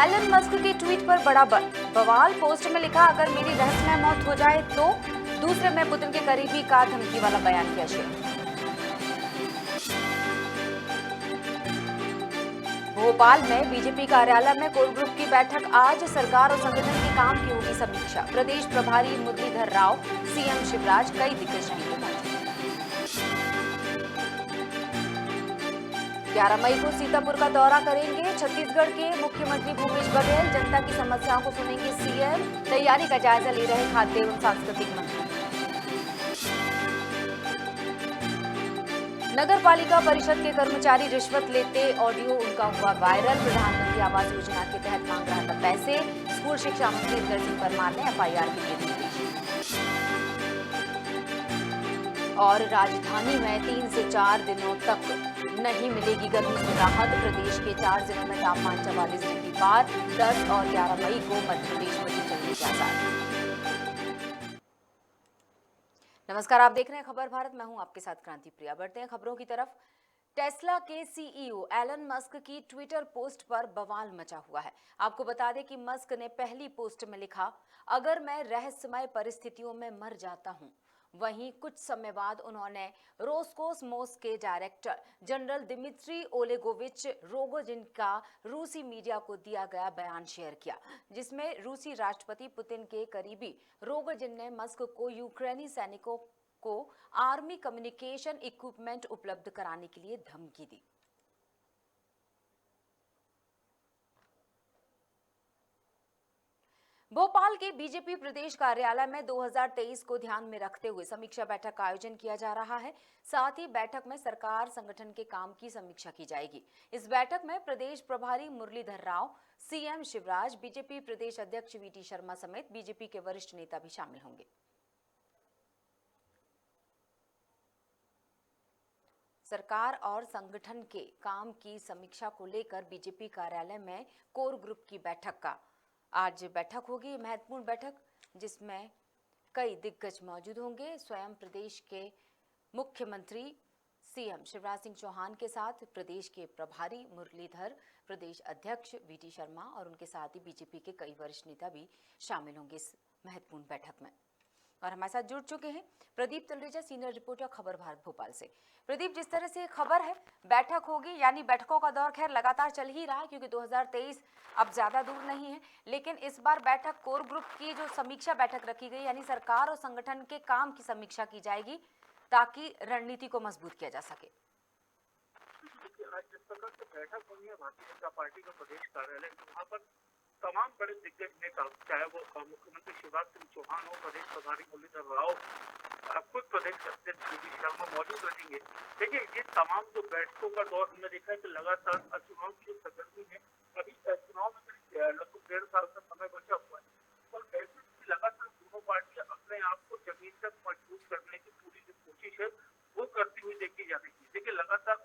Elon Musk के tweet पर बड़ा बवाल। पोस्ट में लिखा, अगर मेरी रहस्यमय मौत हो जाए तो। दूसरे में पुतिन के करीबी का धमकी वाला बयान किया शेयर। भोपाल में बीजेपी कार्यालय में कोर ग्रुप की बैठक आज। सरकार और संगठन के काम की होगी समीक्षा। प्रदेश प्रभारी मुरलीधर राव, सीएम शिवराज, कई दिग्गज रहेंगे मौजूद। 11 मई को सीतापुर का दौरा करेंगे छत्तीसगढ़ के मुख्यमंत्री भूपेश बघेल। जनता की समस्याओं को सुनेंगे सीएम। तैयारी का जायजा ले रहे खाद्य एवं सांस्कृतिक मंत्री। नगर पालिका परिषद के कर्मचारी रिश्वत लेते ऑडियो उनका हुआ वायरल। प्रधानमंत्री आवास योजना के तहत मांग रहा था पैसे। स्कूल शिक्षा मंत्री इंदर सिंह परमार ने एफआईआर के लिए निर्देश। और राजधानी में 3 से 4 दिनों तक नहीं मिलेगी गर्मी से राहत। प्रदेश के 4 जिलों में तापमान 44 डिग्री पार। 10 और 11 मई को मध्य प्रदेश में भी चलने के आसार। नमस्कार, आप देख रहे हैं खबर भारत। मैं हूं आपके साथ क्रांति प्रिया। बढ़ते हैं खबरों की तरफ। टेस्ला के सीईओ एलन मस्क की ट्विटर पोस्ट पर बवाल मचा हुआ है। आपको बता दें कि मस्क ने पहली पोस्ट में लिखा, अगर मैं रहस्यमय परिस्थितियों में मर जाता हूं। वहीं कुछ समय बाद उन्होंने रोस्कोसमोस के director general Dmitry Olegovich Rogozin का रूसी मीडिया को दिया गया बयान शेयर किया, जिसमें रूसी राष्ट्रपति पुतिन के करीबी रोगोजिन ने मस्क को यूक्रेनी सैनिकों को आर्मी कम्युनिकेशन इक्विपमेंट उपलब्ध कराने के लिए धमकी दी। भोपाल के बीजेपी प्रदेश कार्यालय में 2023 को ध्यान में रखते हुए समीक्षा बैठक का आयोजन किया जा रहा है। साथ ही बैठक में सरकार संगठन के काम की समीक्षा की जाएगी। इस बैठक में प्रदेश प्रभारी मुरलीधर राव, सीएम शिवराज, बीजेपी प्रदेश अध्यक्ष वीटी शर्मा समेत बीजेपी के वरिष्ठ नेता भी शामिल होंगे। सरकार और संगठन के काम की समीक्षा को लेकर बीजेपी कार्यालय में कोर ग्रुप की बैठक का आज बैठक होगी। महत्वपूर्ण बैठक जिसमें कई दिग्गज मौजूद होंगे। स्वयं प्रदेश के मुख्यमंत्री सीएम शिवराज सिंह चौहान के साथ प्रदेश के प्रभारी मुरलीधर, प्रदेश अध्यक्ष वीटी शर्मा और उनके साथ ही बीजेपी के कई वरिष्ठ नेता भी शामिल होंगे इस महत्वपूर्ण बैठक में। और हमारे साथ जुड़ चुके हैं प्रदीप तलरेजा, सीनियर रिपोर्टर खबर भारत भोपाल से। प्रदीप, जिस तरह से खबर है बैठक होगी, यानी बैठकों का दौर खैर लगातार चल ही रहा है क्योंकि 2023 अब ज्यादा दूर नहीं है, लेकिन इस बार बैठक कोर ग्रुप की जो समीक्षा बैठक रखी गई, यानी सरकार और संगठन के काम की समीक्षा की जाएगी ताकि रणनीति को मजबूत किया जा सके। आज जिस प्रकार से बैठक हुई है भारतीय जनता पार्टी का प्रदेश कार्यालय, वहाँ पर तमाम बड़े दिग्गज नेता, चाहे वो मुख्यमंत्री शिवराज सिंह चौहान हो, प्रदेश प्रभारी मुरलीधर राव, खुद प्रदेश अध्यक्ष वीटी शर्मा मौजूद रहेंगे। देखिए, ये तमाम जो बैठकों का दौर हमने देखा है कि लगातार चुनाव की जो सरगर्मी है, अभी चुनाव में लगभग 1.5 साल का समय बचा हुआ है और ऐसे में लगातार दोनों पार्टियां अपने आप को जमीन तक मजबूत करने की पूरी जो कोशिश है वो करती हुई देखी जा रही है। देखिए, लगातार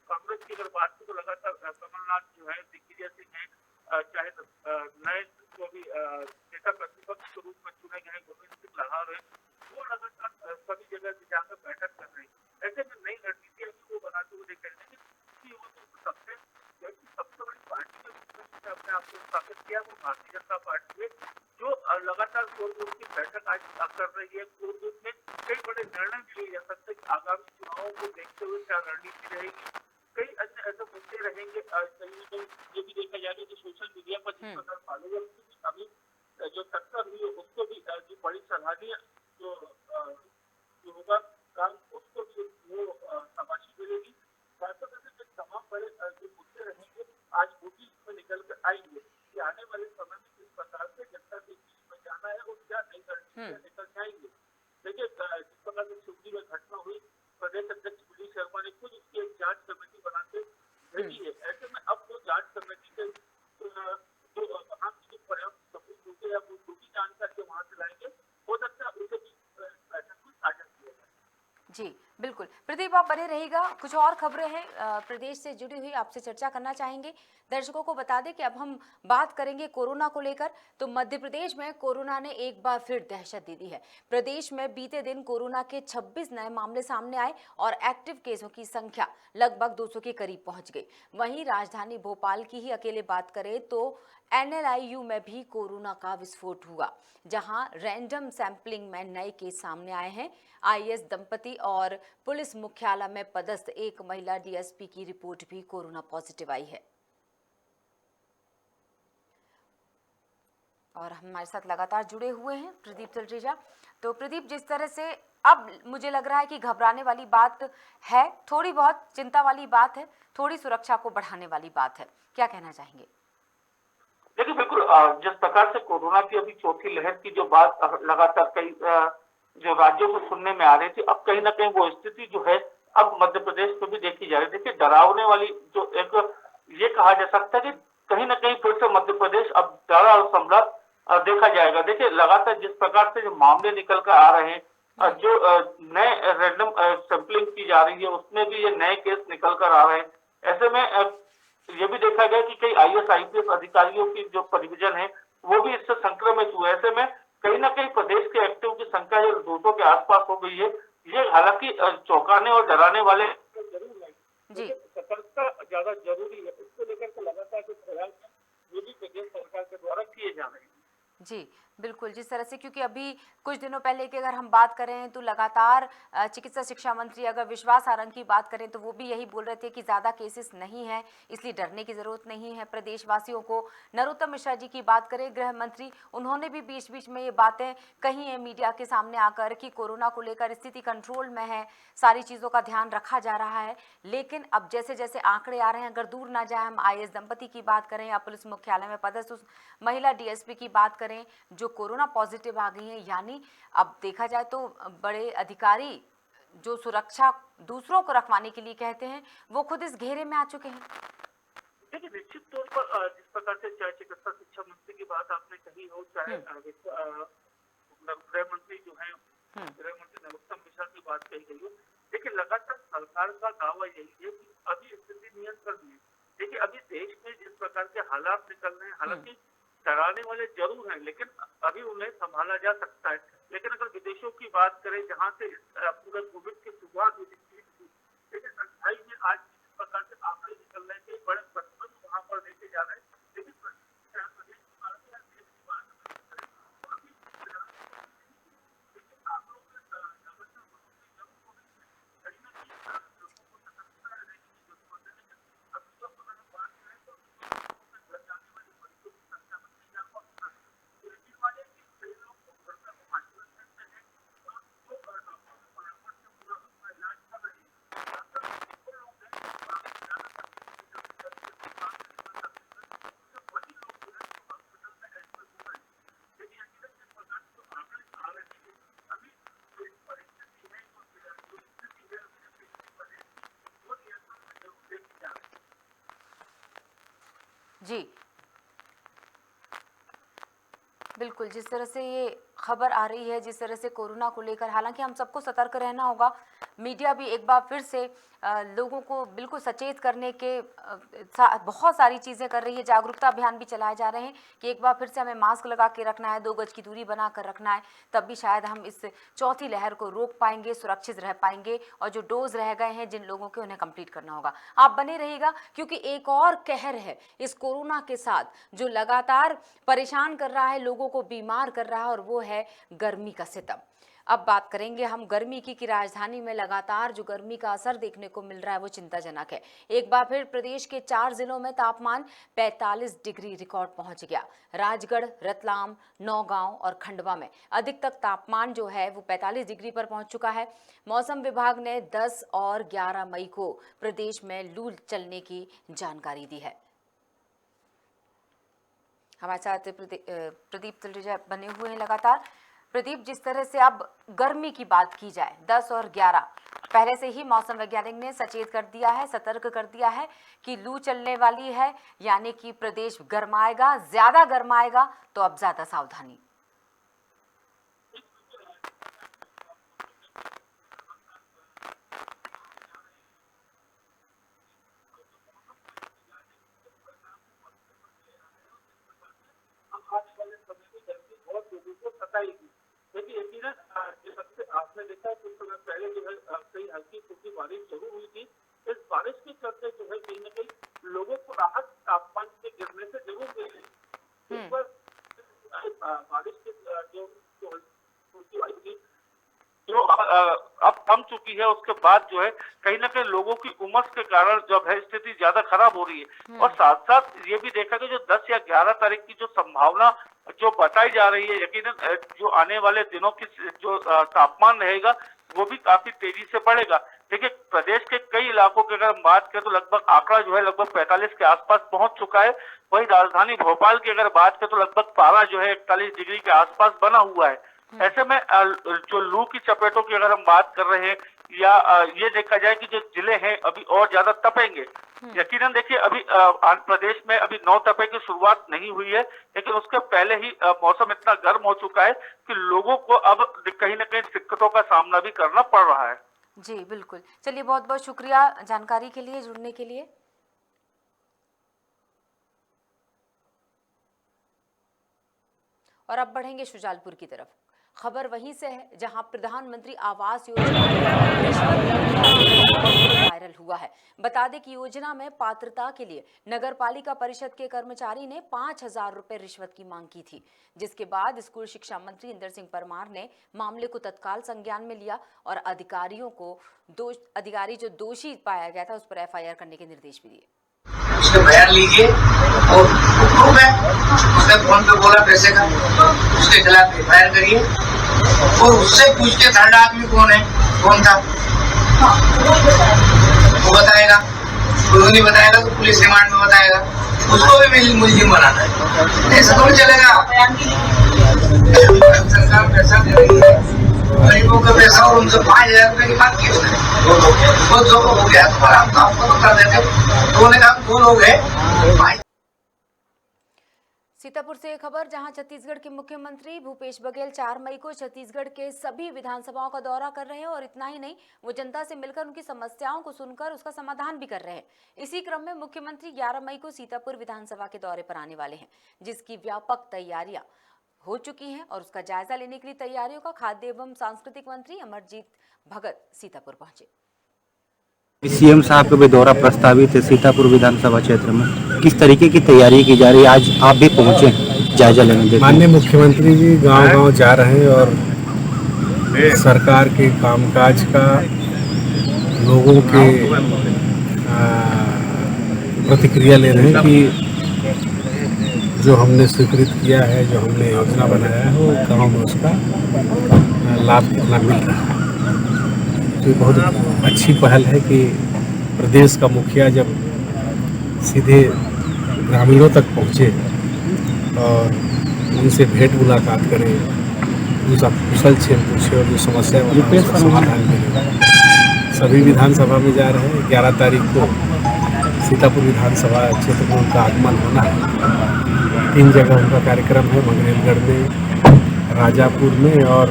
कांग्रेस की अगर बात की तो लगातार कमलनाथ जो है, दिग्विजय सिंह है, चाहे नए जो भी नेता प्रतिपक्ष के रूप में चुने गए गोविंद सिंह लाहौर है, वो लगातार सभी जगह जाकर बैठक कर रहे हैं। ऐसे में नई रणनीति वो बनाते हुए देख रहे हैं कि वो तो सबसे बड़ी पार्टी के रूप में अपने आप को स्थापित किया वो भारतीय जनता पार्टी है, जो लगातार कोर ग्रुप की बैठक आज कर रही है। कोर ग्रुप में कई बड़े निर्णय भी लिए जा सकते हैं कि आगामी चुनावों को देखते हुए क्या रणनीति रहेगी। कई अन्य ऐसे मुद्दे रहेंगे। कहीं न कहीं ये भी देखा जाएगा कि सोशल मीडिया पर जिस प्रकार फॉलोअर्स की अभी जो टक्कर हुई है उसको भी जो बड़ी सराहनीय जो होगा काम, उसको भी वो शाबाशी मिलेगी। साथ ही तमाम बड़े जो मुद्दे रहेंगे आज वो भी इसमें निकल कर आएंगे कि आने वाले समय में किस प्रकार से जनता के बीच में जाना है और क्या नहीं निकल जाएंगे। देखिए, जिस प्रकार से शिवजी में घटना हुई, प्रदेश अध्यक्ष वीटी शर्मा ने खुद उसकी एक जांच कमेटी बनाते भेजी है। ऐसे में अब वो जांच कमेटी से जो वहाँ की पर्याप्त सबूत होंगे या वो जो भी जानकारी वहाँ से लाएंगे, हो सकता है उसे भी बैठक में साझा किया जाए। जी बिल्कुल। प्रदीप, आप बने रहिएगा। कुछ और खबरें हैं प्रदेश से जुड़ी हुई, आपसे चर्चा करना चाहेंगे। दर्शकों को बता दें कि अब हम बात करेंगे कोरोना को लेकर। तो मध्य प्रदेश में कोरोना ने एक बार फिर दहशत दे दी है। प्रदेश में बीते दिन कोरोना के 26 नए मामले सामने आए और एक्टिव केसों की संख्या लगभग 200 के करीब पहुंच गई। वहीं राजधानी भोपाल की ही अकेले बात करें तो NLIU में भी कोरोना का विस्फोट हुआ, जहां रैंडम सैंपलिंग में नए केस सामने आए हैं। IAS दंपति और पुलिस मुख्यालय में पदस्थ एक महिला DSP की रिपोर्ट भी कोरोना पॉजिटिव आई है। और हमारे साथ लगातार जुड़े हुए हैं प्रदीप तलरेजा। तो प्रदीप, जिस तरह से अब मुझे लग रहा है कि घबराने वाली बात है, थोड़ी बहुत चिंता वाली बात है, थोड़ी सुरक्षा को बढ़ाने वाली बात है, क्या कहना चाहेंगे? देखिए बिल्कुल, जिस प्रकार से कोरोना की अभी चौथी लहर की जो बात लगातार कई जो राज्यों को सुनने में आ रही थी, अब कहीं ना कहीं वो स्थिति जो है अब मध्य प्रदेश में भी देखी जा रही है। देखिए डरावने वाली जो एक ये कहा जा सकता है कि कहीं ना कहीं फिर से मध्य प्रदेश अब डरा और संभला देखा जाएगा। देखिए लगातार जिस प्रकार से जो मामले निकल कर आ रहे हैं, जो नए रैंडम सैंपलिंग की जा रही है उसमें भी ये नए केस निकल कर आ रहे हैं। ऐसे में ये भी देखा गया कि कई IAS IPS अधिकारियों की जो परिविजन है वो भी इससे संक्रमित हुए। ऐसे में कहीं ना कहीं प्रदेश के एक्टिव की संख्या 200 के आसपास हो गई है। ये हालांकि चौंकाने और डराने वाले जरूर है, जी, सतर्कता ज्यादा जरूरी है। इसको लेकर के लगातार जो प्रयास है वो भी प्रदेश सरकार के द्वारा किए जा रहे हैं। जी, बिल्कुल। जिस तरह से, क्योंकि अभी कुछ दिनों पहले की अगर हम बात करें तो लगातार चिकित्सा शिक्षा मंत्री अगर विश्वास सारंग की बात करें तो वो भी यही बोल रहे थे कि ज़्यादा केसेस नहीं है, इसलिए डरने की ज़रूरत नहीं है प्रदेशवासियों को। नरोत्तम मिश्रा जी की बात करें, गृह मंत्री, उन्होंने भी बीच बीच में ये बातें कही हैं मीडिया के सामने आकर कि कोरोना को लेकर स्थिति कंट्रोल में है, सारी चीज़ों का ध्यान रखा जा रहा है। लेकिन अब जैसे जैसे आंकड़े आ रहे हैं, अगर दूर ना जाए, हम IAS दंपति की बात करें या पुलिस मुख्यालय में पदस्थ उस महिला DSP की बात करें जो कोरोना पॉजिटिव आ गई है, यानी अब देखा जाए तो बड़े अधिकारी जो सुरक्षा दूसरों को रखवाने के लिए कहते हैं, वो खुद इस घेरे में आ चुके हैं। देखिए निश्चित तौर पर जिस प्रकार से चाहे चिकित्सा शिक्षा मंत्री की बात आपने कही हो, चाहे गृह मंत्री जो है गृह मंत्री नरोत्तम मिश्रा की बात कही गई हो, देखिए लगातार सरकार का दावा यही है कि अभी स्थिति नियंत्रण में है। देखिए अभी देश में जिस प्रकार के हालात निकल रहे हैं, हालांकि डराने वाले जरूर हैं, लेकिन अभी उन्हें संभाला जा सकता है। लेकिन अगर विदेशों की बात करें जहां से पूरे कोविड की शुरुआत हुई थी, लेकिन 28 में आज जिस प्रकार से आंकड़े निकल रहे हैं, बड़े प्रतिबंध वहां पर देखे जा रहे हैं। लेकिन प्रदेश की बात करें, देश की बात करें, अभी आंकड़ों में लगातार बढ़ोतरी जरूर हो रही है। कहीं ना कहीं लोगों को सतर्कता रहने की जरूरत है। लेकिन अभी जो अगर हम बात करें तो घर जाने वाले मरीजों की संख्या में इजाफा होता है। तो इसी वजह से कई लोग घर में होम आइसोलेट करते हैं और जो डॉक्टरों के परामर्श से पूरा अपना इलाज कर रहे हैं। ज्यादातर वो लोग हैं ज्यादातर वही लोग जो है हॉस्पिटल में एडमिट हो रहे हैं। लेकिन अभी जिस प्रकार से जो आंकड़े आ रहे हैं, अभी जो परिस्थिति है, जो स्थिति है प्रदेश की, वो नियंत्रण में जरूर देखी जा रही है। जी, बिल्कुल। जिस तरह से ये खबर आ रही है, जिस तरह से कोरोना को लेकर, हालांकि हम सबको सतर्क रहना होगा। मीडिया भी एक बार फिर से लोगों को बिल्कुल सचेत करने के बहुत सारी चीज़ें कर रही है। जागरूकता अभियान भी चलाए जा रहे हैं कि एक बार फिर से हमें मास्क लगा के रखना है, 2 गज की दूरी बना कर रखना है, तब भी शायद हम इस चौथी लहर को रोक पाएंगे, सुरक्षित रह पाएंगे। और जो डोज रह गए हैं जिन लोगों के, उन्हें कंप्लीट करना होगा। आप बने रहिएगा, क्योंकि एक और कहर है इस कोरोना के साथ जो लगातार परेशान कर रहा है, लोगों को बीमार कर रहा है, और वो है गर्मी का सितम। अब बात करेंगे हम गर्मी की कि राजधानी में लगातार जो गर्मी का असर देखने को मिल रहा है वो चिंताजनक है। एक बार फिर प्रदेश के 4 जिलों में तापमान 45 डिग्री रिकॉर्ड पहुंच गया। राजगढ़, रतलाम, नौगांव और खंडवा में अधिकतम तापमान जो है वो 45 डिग्री पर पहुंच चुका है। मौसम विभाग ने 10 और 11 मई को प्रदेश में लू चलने की जानकारी दी है। हमारे साथ प्रदीप तलरेजा बने हुए हैं लगातार। प्रदीप, जिस तरह से अब गर्मी की बात की जाए, 10 और 11 पहले से ही मौसम वैज्ञानिक ने सचेत कर दिया है, सतर्क कर दिया है कि लू चलने वाली है, यानी कि प्रदेश गर्माएगा, ज्यादा गर्माएगा, तो अब ज्यादा सावधानी। उसके चलते जो है कहीं न कहीं लोगों को राहत तापमान के गिरने से जरूर मिली। इस पर बारिश के जो उनकी आई थी जो अब थम चुकी है, उसके बाद जो है कहीं न कहीं लोगों की उमस के कारण जो है स्थिति ज्यादा खराब हो रही है। और साथ साथ ये भी देखा कि जो 10 या 11 तारीख की जो संभावना जो बताई जा रही है, यकीनन जो आने वाले दिनों की जो तापमान रहेगा वो भी काफी तेजी से बढ़ेगा। देखिए प्रदेश के कई इलाकों की अगर हम बात करें तो लगभग आंकड़ा जो है लगभग 45 के आसपास पहुंच चुका है। वहीं राजधानी भोपाल की अगर बात करें तो लगभग पारा जो है 41 डिग्री के आसपास बना हुआ है। ऐसे में जो लू की चपेटों की अगर हम बात कर रहे हैं या ये देखा जाए कि जो जिले हैं अभी और ज्यादा तपेंगे। यकीनन देखिए अभी आंध्र प्रदेश में अभी 9 तपे की शुरुआत नहीं हुई है, लेकिन उसके पहले ही मौसम इतना गर्म हो चुका है कि लोगों को अब कहीं न कहीं दिक्कतों का सामना भी करना पड़ रहा है। जी बिल्कुल, चलिए बहुत बहुत शुक्रिया जानकारी के लिए, जुड़ने के लिए। और अब बढ़ेंगे शुजालपुर की तरफ। खबर वहीं से है जहां प्रधानमंत्री आवास योजना वायरल हुआ है। बता दें कि योजना में पात्रता के लिए नगर पालिका परिषद के कर्मचारी ने 5,000 रुपए रिश्वत की मांग की थी, जिसके बाद स्कूल शिक्षा मंत्री इंदर सिंह परमार ने मामले को तत्काल संज्ञान में लिया और अधिकारी जो दोषी पाया गया था उस पर FIR करने के निर्देश भी दिए। उसके बयान लीजिए और प्रूफ है, उसने फोन पे बोला पैसे का, उसके खिलाफ FIR करिए और उससे पूछ के थर्ड आदमी कौन है, कौन था वो बताएगा। कोई नहीं बताएगा तो पुलिस रिमांड में बताएगा, उसको भी मुलजिम बनाना है। ऐसा थोड़ी चलेगा। सरकार पैसा दे रही है, गरीबों का पैसा, और उनसे 5,000 रुपए की मांग की उसने। वो जो हो गया तुम्हारा, हम आपको तो कर देते। उन्होंने कहा 2 लोग हैं। सीतापुर से एक खबर जहां छत्तीसगढ़ के मुख्यमंत्री भूपेश बघेल 4 मई को छत्तीसगढ़ के सभी विधानसभाओं का दौरा कर रहे हैं और इतना ही नहीं, वो जनता से मिलकर उनकी समस्याओं को सुनकर उसका समाधान भी कर रहे हैं। इसी क्रम में मुख्यमंत्री 11 मई को सीतापुर विधानसभा के दौरे पर आने वाले हैं, जिसकी व्यापक तैयारियां हो चुकी हैं और उसका जायजा लेने के लिए तैयारियों का खाद्य एवं सांस्कृतिक मंत्री अमरजीत भगत सीतापुर पहुंचे। सीएम साहब का भी दौरा प्रस्तावित है सीतापुर विधानसभा क्षेत्र में, किस तरीके की तैयारी की जा रही है? आज आप भी पहुंचे जायजा लेने। माननीय मुख्यमंत्री जी गांव-गांव जा रहे हैं और सरकार के कामकाज का लोगों के प्रतिक्रिया ले रहे हैं कि जो हमने स्वीकृत किया है, जो हमने योजना बनाया है, वो गाँव में उसका लाभ कितना मिल रहा है। तो बहुत अच्छी पहल है कि प्रदेश का मुखिया जब सीधे ग्रामीणों तक पहुँचे और उनसे भेंट मुलाकात करें, उनका कुशल क्षेम पूछे और जो समस्या है उसका समाधान करें। सभी विधानसभा में जा रहे हैं। 11 तारीख को सीतापुर विधानसभा क्षेत्र में उनका आगमन होना है। 3 जगह उनका कार्यक्रम है, मंगरेलगढ़ में, राजापुर में और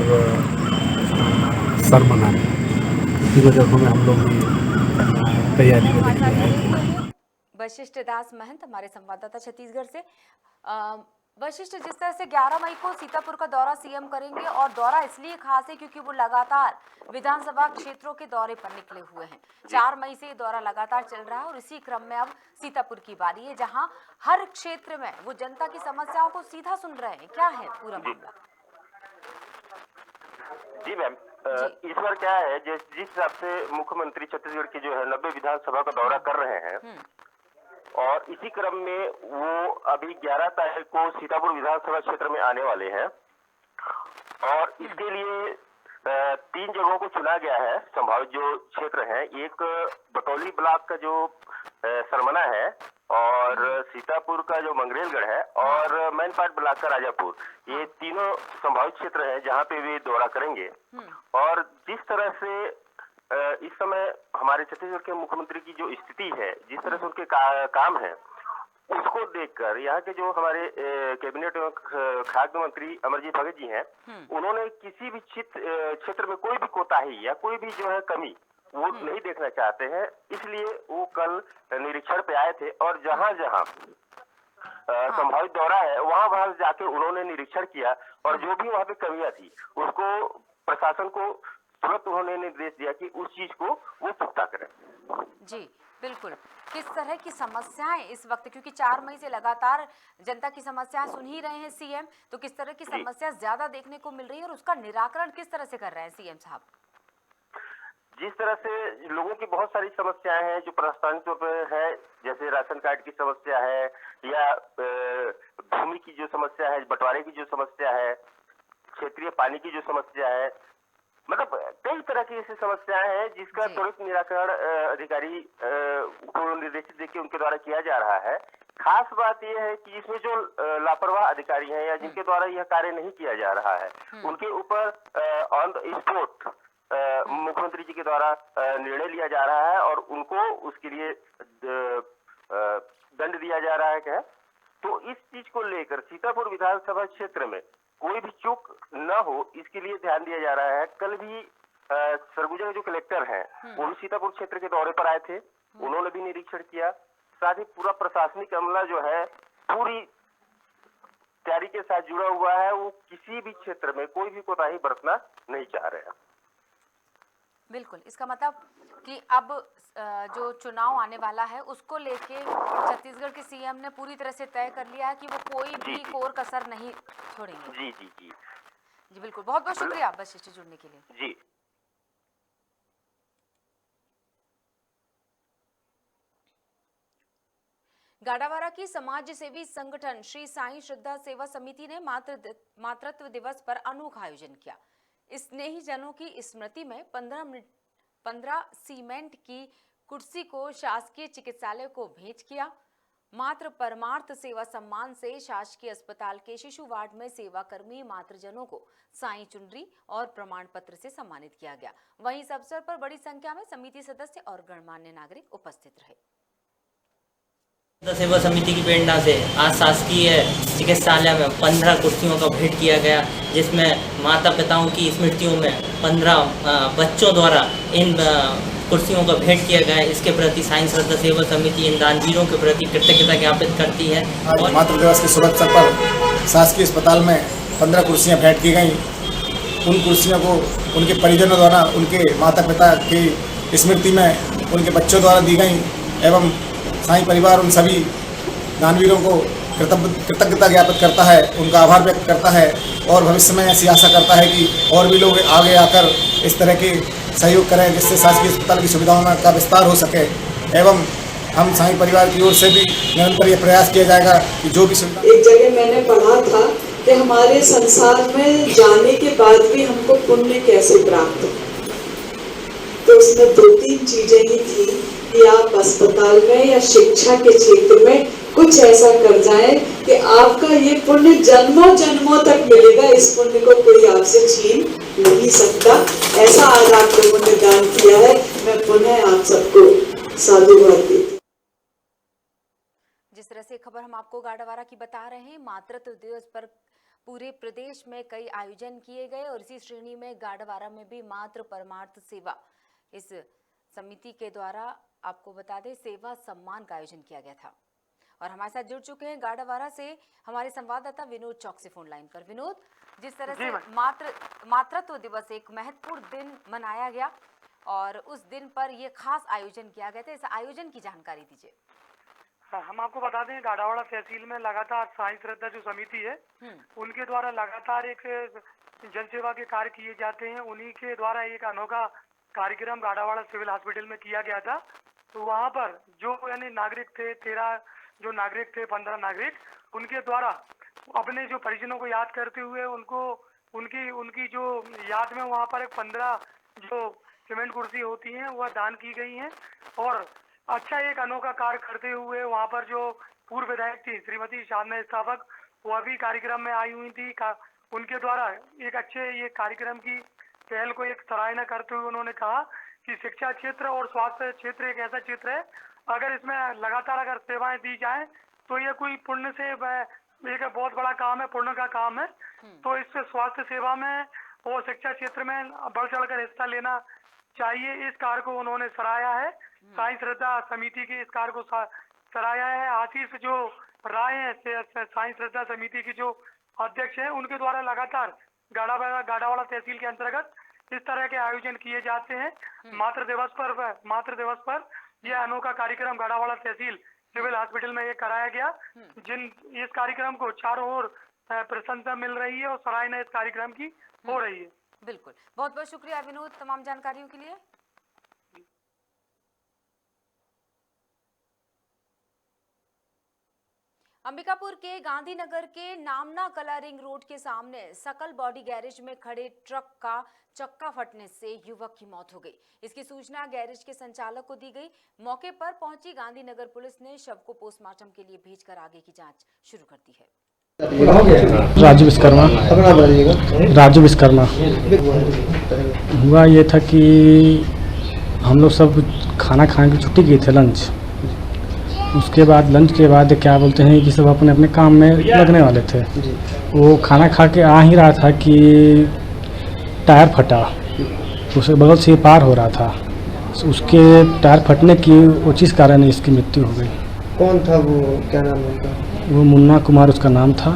सरमना में। जगहों में हम लोग भी तैयारी में लगे हैं। वशिष्ठ दास महंत हमारे संवाददाता छत्तीसगढ़ से। वशिष्ठ, जिस तरह से 11 मई को सीतापुर का दौरा सीएम करेंगे और दौरा इसलिए खास है क्योंकि वो लगातार विधानसभा क्षेत्रों के दौरे पर निकले हुए हैं। 4 मई से ये दौरा लगातार चल रहा है और इसी क्रम में अब सीतापुर की बारी है, जहां हर क्षेत्र में वो जनता की समस्याओं को सीधा सुन रहे हैं। क्या है पूरा मामला? जी मैम, इस बार क्या है, जिस हिसाब से मुख्यमंत्री छत्तीसगढ़ की जो है 90 विधानसभा का दौरा कर रहे हैं और इसी क्रम में वो अभी 11 तारीख को सीतापुर विधानसभा क्षेत्र में आने वाले हैं और इसके लिए 3 जगहों को चुना गया है। संभावित जो क्षेत्र हैं, एक बटौली ब्लॉक का जो सरमना है और सीतापुर का जो मंगरेलगढ़ है और मैनपाट ब्लॉक का राजापुर, ये तीनों संभावित क्षेत्र हैं जहां पे वे दौरा करेंगे। और जिस तरह से इस समय हमारे छत्तीसगढ़ के मुख्यमंत्री की जो स्थिति है, जिस तरह से उनके काम है, उसको देखकर यहाँ के जो हमारे कैबिनेट एवं खाद्य मंत्री अमरजीत भगत जी हैं, उन्होंने किसी भी क्षेत्र में कोई भी कोताही या कोई भी जो है कमी वो नहीं देखना चाहते हैं। इसलिए वो कल निरीक्षण पे आए थे और जहां जहां संभावित दौरा है वहां जाके उन्होंने निरीक्षण किया और जो भी वहां पे कमियां थी उसको प्रशासन को तुरंत उन्होंने निर्देश दिया कि उस चीज को वो पुख्ता करें। जी बिल्कुल। किस तरह की समस्याएं इस वक्त, क्योंकि 4 मई से लगातार जनता की समस्याएं सुन ही रहे हैं सीएम, तो किस तरह की जी। समस्या ज्यादा देखने को मिल रही है और उसका निराकरण किस तरह से कर रहे हैं सीएम साहब? जिस तरह से लोगों की बहुत सारी समस्याएं हैं जो प्रास्थानिक तौर पर है, जैसे राशन कार्ड की समस्या है या भूमि की जो समस्या है, बंटवारे की जो समस्या है, क्षेत्रीय पानी की जो समस्या है, मतलब कई तरह की ऐसी समस्याएं हैं जिसका जी। त्वरित निराकरण अधिकारी को निर्देशित देकर उनके द्वारा किया जा रहा है। खास बात यह है कि इसमें जो लापरवाह अधिकारी हैं या जिनके द्वारा यह कार्य नहीं किया जा रहा है, उनके ऊपर ऑन द स्पॉट मुख्यमंत्री जी के द्वारा निर्णय लिया जा रहा है और उनको उसके लिए दंड दिया जा रहा है क्या? तो इस चीज को लेकर सीतापुर विधानसभा क्षेत्र में कोई भी चूक न हो, इसके लिए ध्यान दिया जा रहा है। कल भी सरगुजा के जो कलेक्टर हैं वो भी सीतापुर क्षेत्र के दौरे पर आए थे, उन्होंने भी निरीक्षण किया। साथ ही पूरा प्रशासनिक अमला जो है पूरी तैयारी के साथ जुड़ा हुआ है, वो किसी भी क्षेत्र में कोई भी कोताही बरतना नहीं चाह रहे हैं। बिल्कुल, इसका मतलब कि अब जो चुनाव आने वाला है उसको लेके छत्तीसगढ़ के सीएम ने पूरी तरह से तय कर लिया है कि वो कोई भी कोर कसर नहीं छोड़ेंगे। जी जी जी जी बिल्कुल, बहुत बहुत शुक्रिया वशिष्ठ से जुड़ने के लिए। जी। गाड़ावारा की समाज सेवी संगठन श्री साईं श्रद्धा सेवा समिति ने मातृत्व दिवस पर अनोखा आयोजन किया। स्नेही जनों की स्मृति में 15 सीमेंट की कुर्सी को शासकीय चिकित्सालय को भेंट किया। मातृ परमार्थ सेवा सम्मान से शासकीय अस्पताल के शिशु वार्ड में सेवाकर्मी मातृजनों को साईं चुनरी और प्रमाण पत्र से सम्मानित किया गया। वहीं इस अवसर पर बड़ी संख्या में समिति सदस्य और गणमान्य नागरिक उपस्थित रहे। सेवा समिति की प्रेरणा से आज शासकीय चिकित्सालय में 15 कुर्सियों का भेंट किया गया, जिसमें माता पिताओं की स्मृतियों में 15 बच्चों द्वारा इन कुर्सियों का भेंट किया गया। इसके प्रति साईं श्रद्धा सेवा समिति इन दानवीरों के प्रति कृतज्ञता ज्ञापित करती है। आज मातृ दिवस के शुभ अवसर पर शासकीय अस्पताल में 15 कुर्सियां भेंट की गई। उन कुर्सियों को उनके परिजनों द्वारा उनके माता पिता की स्मृति में उनके बच्चों द्वारा दी गई एवं साईं परिवार उन सभी दानवीरों को कृतज्ञता ज्ञापित करता है, उनका आभार व्यक्त करता है और भविष्य में ऐसी आशा करता है कि और भी लोग आगे आकर इस तरह के सहयोग करें जिससे शासकीय अस्पताल की सुविधाओं का विस्तार हो सके। एवं हम साईं परिवार की ओर से भी निरंतर ये प्रयास किया जाएगा कि जो भी सुविधा। एक जगह मैंने पढ़ा था कि हमारे संसार में जाने के बाद भी हमको पुण्य कैसे प्राप्त हो, तो उसमें 2-3 चीजें ही थी कि आप अस्पताल में या शिक्षा के क्षेत्र में कुछ ऐसा कर जाएं कि आपका ये पुण्य जन्मों जन्मों तक मिलेगा। इस पुण्य को कोई आपसे छीन नहीं सकता। ऐसा आज आप लोगों ने दान किया है, मैं पुनः आप सबको साधुवाद देती। जिस तरह से खबर हम आपको गाड़ावारा की बता रहे हैं, मातृत्व दिवस पर पूरे प्रदेश में कई आयोजन किए गए और इसी श्रेणी में गाड़ावारा में भी मातृ परमार्थ सेवा इस समिति के द्वारा आपको बता दें सेवा सम्मान का आयोजन किया गया था। और हमारे साथ जुड़ चुके हैं गाड़ावारा से हमारे संवाददाता विनोद चौकसी फोन लाइन पर। विनोद, जिस तरह से मातृत्व दिवस एक महत्वपूर्ण दिन मनाया गया और उस दिन पर ये खास आयोजन किया गया था, इस आयोजन की जानकारी दीजिए। हम आपको बता दें गाड़ावाड़ा तहसील में लगातार साईं श्रद्धा जो समिति है उनके द्वारा लगातार एक जनसेवा के कार्य किए जाते हैं। उन्हीं के द्वारा एक अनोखा कार्यक्रम गाड़ावाड़ा सिविल हॉस्पिटल में किया गया था। तो वहाँ पर जो यानी नागरिक थे 13 जो नागरिक थे 15 नागरिक, उनके द्वारा अपने जो परिजनों को याद करते हुए उनको उनकी जो याद में वहाँ पर एक 15 जो सीमेंट कुर्सी होती हैं वह दान की गई हैं। और अच्छा एक अनोखा कार्य करते हुए वहाँ पर जो पूर्व विधायक थी श्रीमती साधना स्थापक, वह भी कार्यक्रम में आई हुई थी। उनके द्वारा एक अच्छे ये कार्यक्रम की पहल को एक सराहना करते हुए उन्होंने कहा कि शिक्षा क्षेत्र और स्वास्थ्य क्षेत्र एक ऐसा क्षेत्र है, अगर इसमें लगातार अगर सेवाएं दी जाएं तो ये कोई पुण्य से एक बहुत बड़ा काम है, पुण्य का काम है। तो इस स्वास्थ्य सेवा में और शिक्षा क्षेत्र में बढ़ चढ़कर हिस्सा लेना चाहिए। इस कार्य को उन्होंने सराहा है। साईं श्रद्धा समिति के इस कार्य को सराहा है। आशीष जो राय है साईं श्रद्धा समिति की जो अध्यक्ष है, उनके द्वारा लगातार गाड़ावाड़ा तहसील के अंतर्गत इस तरह के आयोजन किए जाते हैं। मातृ दिवस पर यह अनोखा कार्यक्रम गढ़ावाड़ा तहसील सिविल हॉस्पिटल में ये कराया गया। इस कार्यक्रम को चारों ओर प्रशंसा मिल रही है और सराहना इस कार्यक्रम की हो रही है। बिल्कुल, बहुत बहुत शुक्रिया विनोद तमाम जानकारियों के लिए। अंबिकापुर के गांधीनगर के नामना कला रिंग रोड के सामने सकल बॉडी गैरेज में खड़े ट्रक का चक्का फटने से युवक की मौत हो गई। इसकी सूचना गैरेज के संचालक को दी गई। मौके पर पहुंची गांधीनगर पुलिस ने शव को पोस्टमार्टम के लिए भेजकर आगे की जांच शुरू कर दी है। राजू विश्वकर्मा हुआ ये था कि हम लोग सब खाना खाने की छुट्टी गए थे लंच। उसके बाद लंच के बाद क्या बोलते हैं कि सब अपने अपने काम में लगने वाले थे। वो खाना खा के आ ही रहा था कि टायर फटा, उसके बगल से पार हो रहा था। उसके टायर फटने की उचित कारण इसकी मृत्यु हो गई। कौन था वो, क्या नाम उनका? वो मुन्ना कुमार उसका नाम था।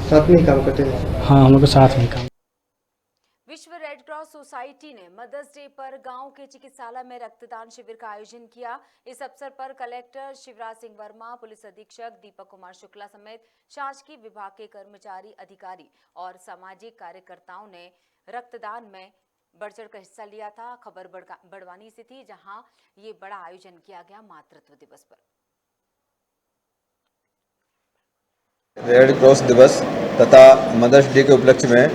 साथ में ही काम करते थे? हाँ, हम लोग के साथ में काम। विश्व रेड क्रॉस सोसाइटी ने मदर्स डे पर गांव के चिकित्सालय में रक्तदान शिविर का आयोजन किया। इस अवसर पर कलेक्टर शिवराज सिंह वर्मा, पुलिस अधीक्षक दीपक कुमार शुक्ला समेत शासकीय विभाग के कर्मचारी, अधिकारी और सामाजिक कार्यकर्ताओं ने रक्तदान में बढ़ चढ़ कर हिस्सा लिया था। खबर बड़वानी से थी, जहां ये बड़ा आयोजन किया गया मातृत्व दिवस पर। रेड क्रॉस दिवस तथा मदर्स डे के उपलक्ष्य में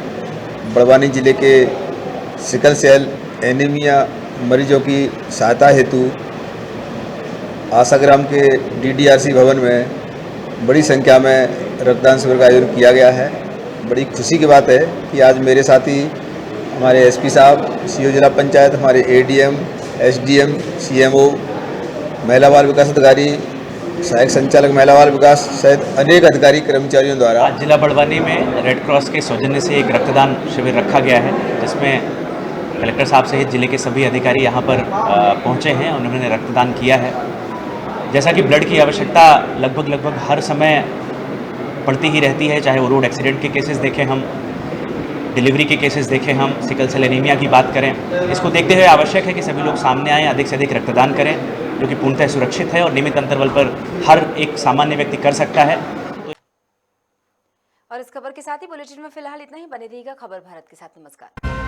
बड़वानी जिले के सिकल सेल एनीमिया मरीजों की सहायता हेतु आशाग्राम के DDRC भवन में बड़ी संख्या में रक्तदान शिविर का आयोजन किया गया है। बड़ी खुशी की बात है कि आज मेरे साथी हमारे SP साहब, CO जिला पंचायत, हमारे ADM, SDM, CMO, महिला बाल विकास अधिकारी, सहायक संचालक महिला बाल विकास सहित अनेक अधिकारी कर्मचारियों द्वारा आज जिला बड़वानी में रेड क्रॉस के सौजन्य से एक रक्तदान शिविर रखा गया है, जिसमें कलेक्टर साहब सहित जिले के सभी अधिकारी यहां पर पहुंचे हैं। उन्होंने रक्तदान किया है। जैसा कि ब्लड की आवश्यकता लगभग हर समय पड़ती ही रहती है, चाहे वो रोड एक्सीडेंट के केसेस देखें हम, डिलीवरी के केसेस देखें हम, सिकल सेल एनीमिया की बात करें। इसको देखते हुए आवश्यक है कि सभी लोग सामने आएँ, अधिक से अधिक रक्तदान करें, जो कि पूर्णतः सुरक्षित है और नियमित अंतराल पर हर एक सामान्य व्यक्ति कर सकता है। और इस खबर के साथ ही बुलेटिन में फिलहाल इतना ही। बने रहिएगा खबर भारत के साथ। नमस्कार।